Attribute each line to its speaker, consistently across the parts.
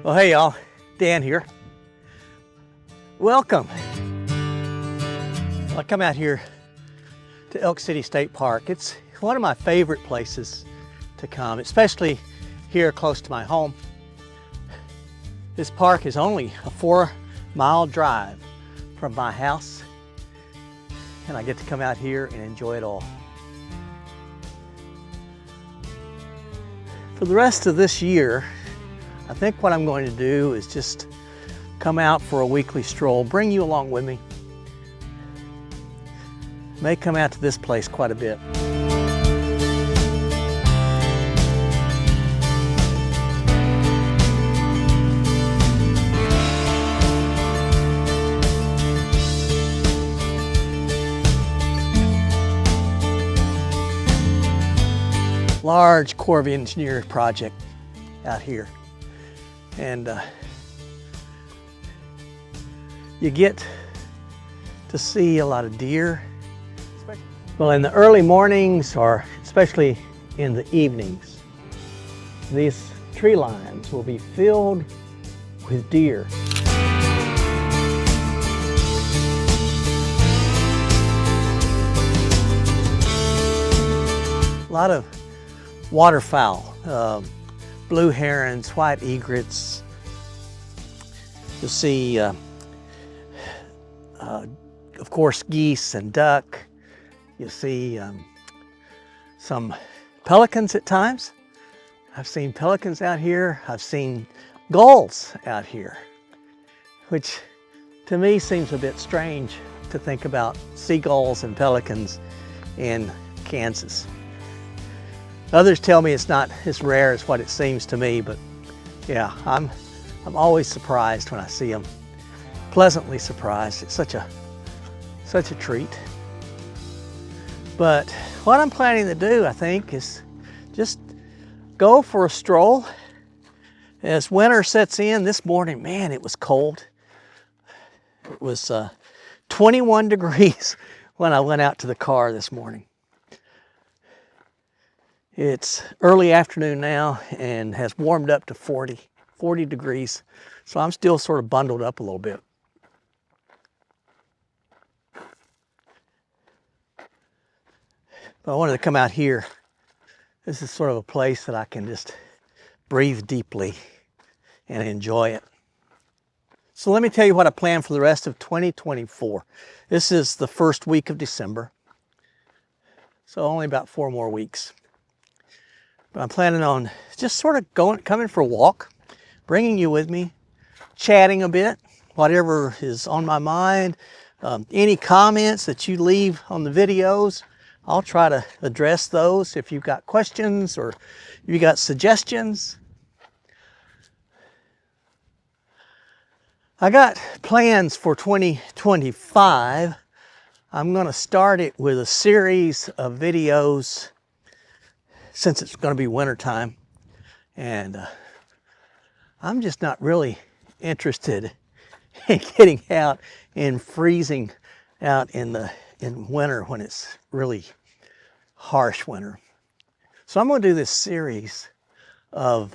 Speaker 1: Well, hey y'all, Dan here. Welcome. I come out here to Elk City State Park. It's one of my favorite places to come, especially here close to my home. This park is only a 4-mile drive from my house, and I get to come out here and enjoy it all. For the rest of this year, I think what I'm going to do is just come out for a weekly stroll, bring you along with me. May come out to this place quite a bit. Large Corps of Engineers project out here. And you get to see a lot of deer. Well, in the early mornings, or especially in the evenings, these tree lines will be filled with deer. A lot of waterfowl, blue herons, white egrets. You'll see, of course, geese and duck. You'll see some pelicans at times. I've seen pelicans out here. I've seen gulls out here, which to me seems a bit strange to think about seagulls and pelicans in Kansas. Others tell me it's not as rare as what it seems to me, but yeah, I'm always surprised when I see them. Pleasantly surprised. It's such a treat. But what I'm planning to do, I think, is just go for a stroll. As winter sets in this morning, man, it was cold. It was 21 degrees when I went out to the car this morning. It's early afternoon now and has warmed up to 40 degrees. So I'm still sort of bundled up a little bit. But I wanted to come out here. This is sort of a place that I can just breathe deeply and enjoy it. So let me tell you what I plan for the rest of 2024. This is the first week of December. So only about 4 more weeks. But I'm planning on just sort of coming for a walk, bringing you with me, chatting a bit, whatever is on my mind. Any comments that you leave on the videos, I'll try to address those. If you've got questions or you got suggestions. I got plans for 2025. I'm going to start it with a series of videos since it's going to be winter time, and I'm just not really interested in getting out and freezing out in winter when it's really harsh winter. So I'm going to do this series of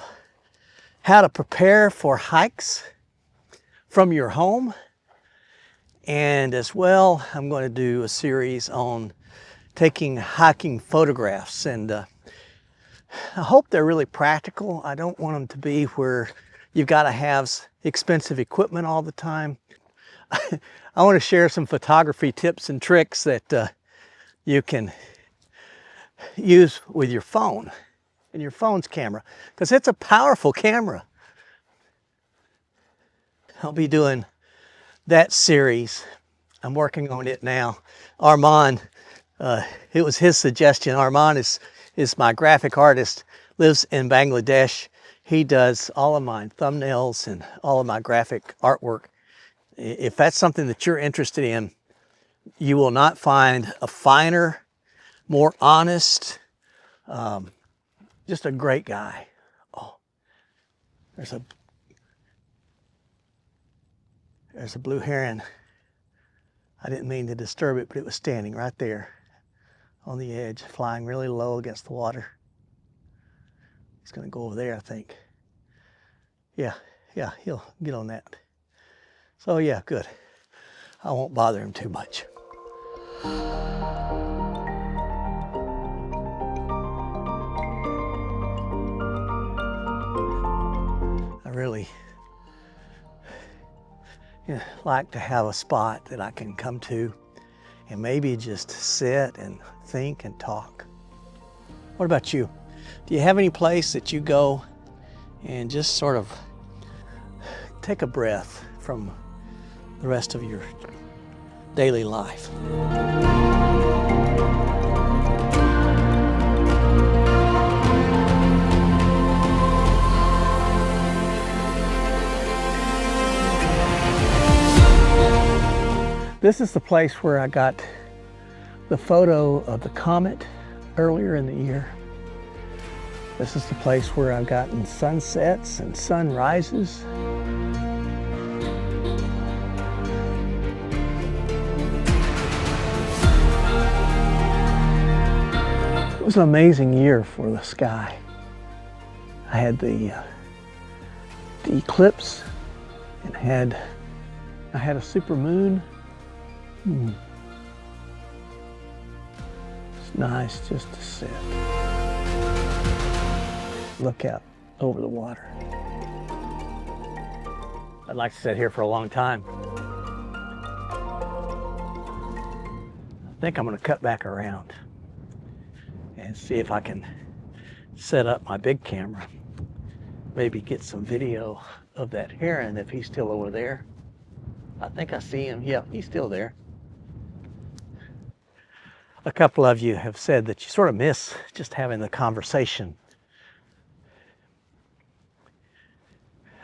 Speaker 1: how to prepare for hikes from your home, and as well I'm going to do a series on taking hiking photographs, and I hope they're really practical. I don't want them to be where you've got to have expensive equipment all the time. I want to share some photography tips and tricks that you can use with your phone and your phone's camera, because it's a powerful camera. I'll be doing that series. I'm working on it now. Armand, it was his suggestion. Armand is my graphic artist, lives in Bangladesh. He does all of my thumbnails and all of my graphic artwork. If that's something that you're interested in, you will not find a finer, more honest, just a great guy. Oh, there's a blue heron. I didn't mean to disturb it, but it was standing right there on the edge, flying really low against the water. He's going to go over there, I think. Yeah, Yeah, he'll get on that. So yeah, good. I won't bother him too much. I really like to have a spot that I can come to and maybe just sit and think and talk. What about you? Do you have any place that you go and just sort of take a breath from the rest of your daily life? This is the place where I got the photo of the comet earlier in the year. This is the place where I've gotten sunsets and sunrises. It was an amazing year for the sky. I had the eclipse and I had a super moon. It's nice just to sit. Look out over the water. I'd like to sit here for a long time. I think I'm going to cut back around and see if I can set up my big camera. Maybe get some video of that heron if he's still over there. I think I see him. Yeah, he's still there. A couple of you have said that you sort of miss just having the conversation.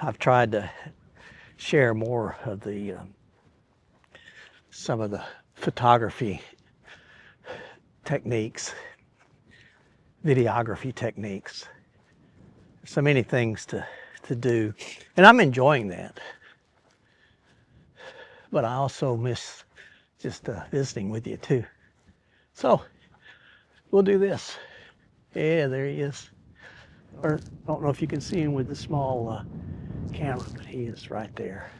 Speaker 1: I've tried to share more of the some of the photography techniques, videography techniques. So many things to do, and I'm enjoying that. But I also miss just visiting with you too. So we'll do this. Yeah, there he is. Or I don't know if you can see him with the small camera, but he is right there.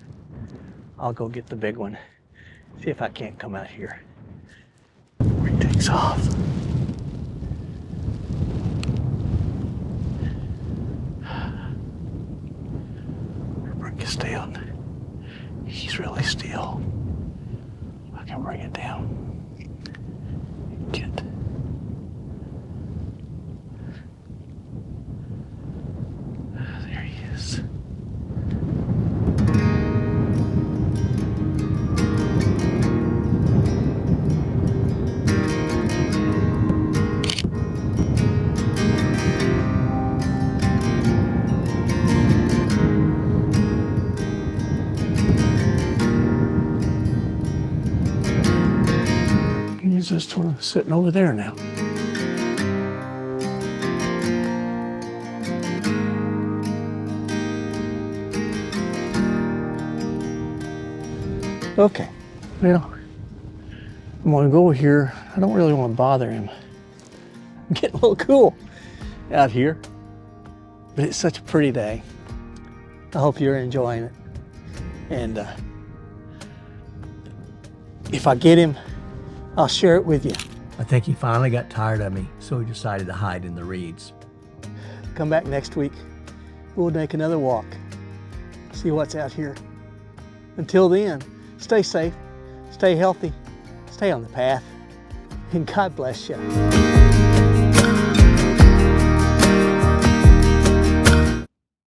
Speaker 1: I'll go get the big one. See if I can't come out here where he takes off. Bring it still. He's really still. I can bring it down. Get. There he is. He's just sort of sitting over there now. Okay, well, I'm gonna go here. I don't really want to bother him. I'm getting a little cool out here, but it's such a pretty day. I hope you're enjoying it. And if I get him, I'll share it with you. I think he finally got tired of me, so he decided to hide in the reeds. Come back next week. We'll take another walk, see what's out here. Until then, stay safe, stay healthy, stay on the path, and God bless you.